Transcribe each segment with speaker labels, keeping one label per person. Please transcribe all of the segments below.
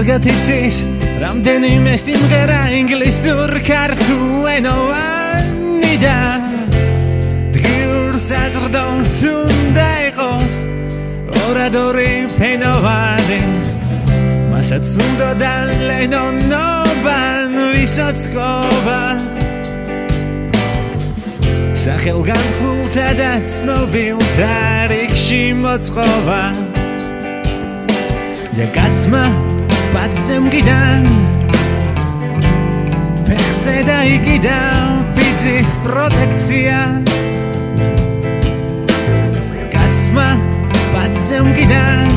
Speaker 1: კარგად იცის რამდენიმე სიმღერა ინგლისურ ქართულენოვანი და დღიურს აზრდოთ უნდა იყოს ორადორი ფენოვანი მასაც უნდა დალენონოვან ვისოцкова სახელგანთქმულთა და ცნობილთა რიგში მოწყობა და კაცმა პაცემ გიდან ფეხზე დაიკიდა ბიძის პროტექცია კაცმა პაცემ გიდან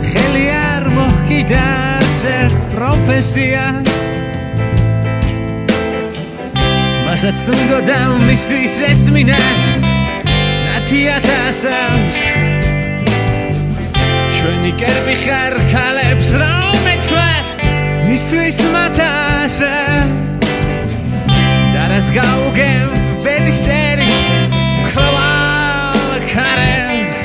Speaker 1: ხელი არ მოჰკიდა ერთ პროფესია მასაც უნდა და მისთვის ესმინათ ნათიათასავს ჩვენი კერპი ხარ ქალებს რომ მეთქვათ მისთვის მათასა და რას გაუგებ ბედის წერის ქრალ ქარებს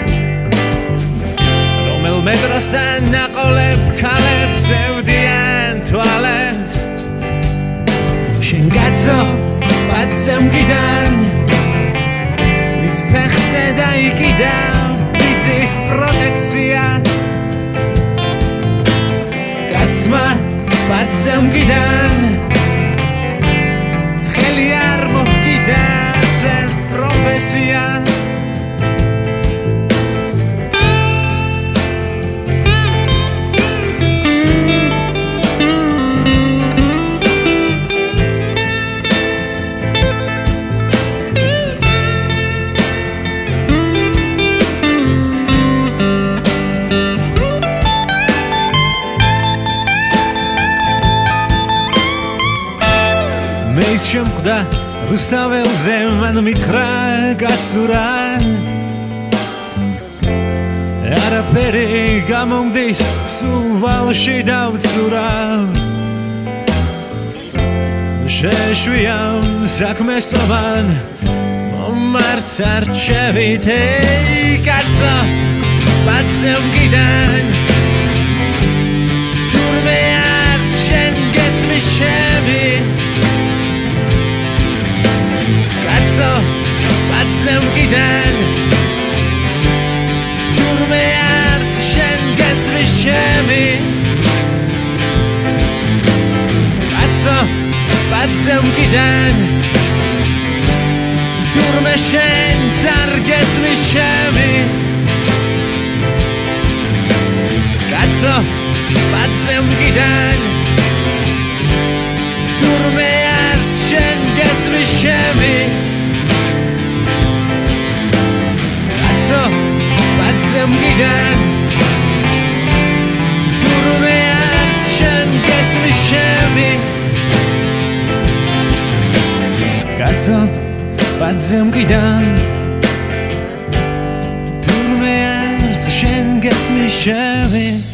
Speaker 1: რომელ მეტროსთან ნაყოლებ ქალებს ევდიან თვალებს შენ კაცო პაცემ გიდან ვინც ფეხზე დაიკიდა ბიძის პროტექცია კაცმა პაცემ გიდან ხელი არ მოჰკიდა ერთ პროფესია მეის შემკვდა რუსთაველზე მან მითხრა კაცურად არაფერი გამომდის სულ ვალში დავცურავ შეშვიამ საქმესობან მომართ არჩევით კაცო პაცემ გიდან თურმე არც შენ გესმის ჩემი პაცემ გიდან თურმე არც შენ გესმის ჩემი კაცო პაცემ გიდან თურმე შენ არ გესმის ჩემი კაცო პაცემ გიდან თურმე არც შენ გესმის ჩემი პაცემ გიდან თურმე არც შენ გესმის ჩემი კაცო პაცემ გიდან თურმე არც შენ გესმის ჩემი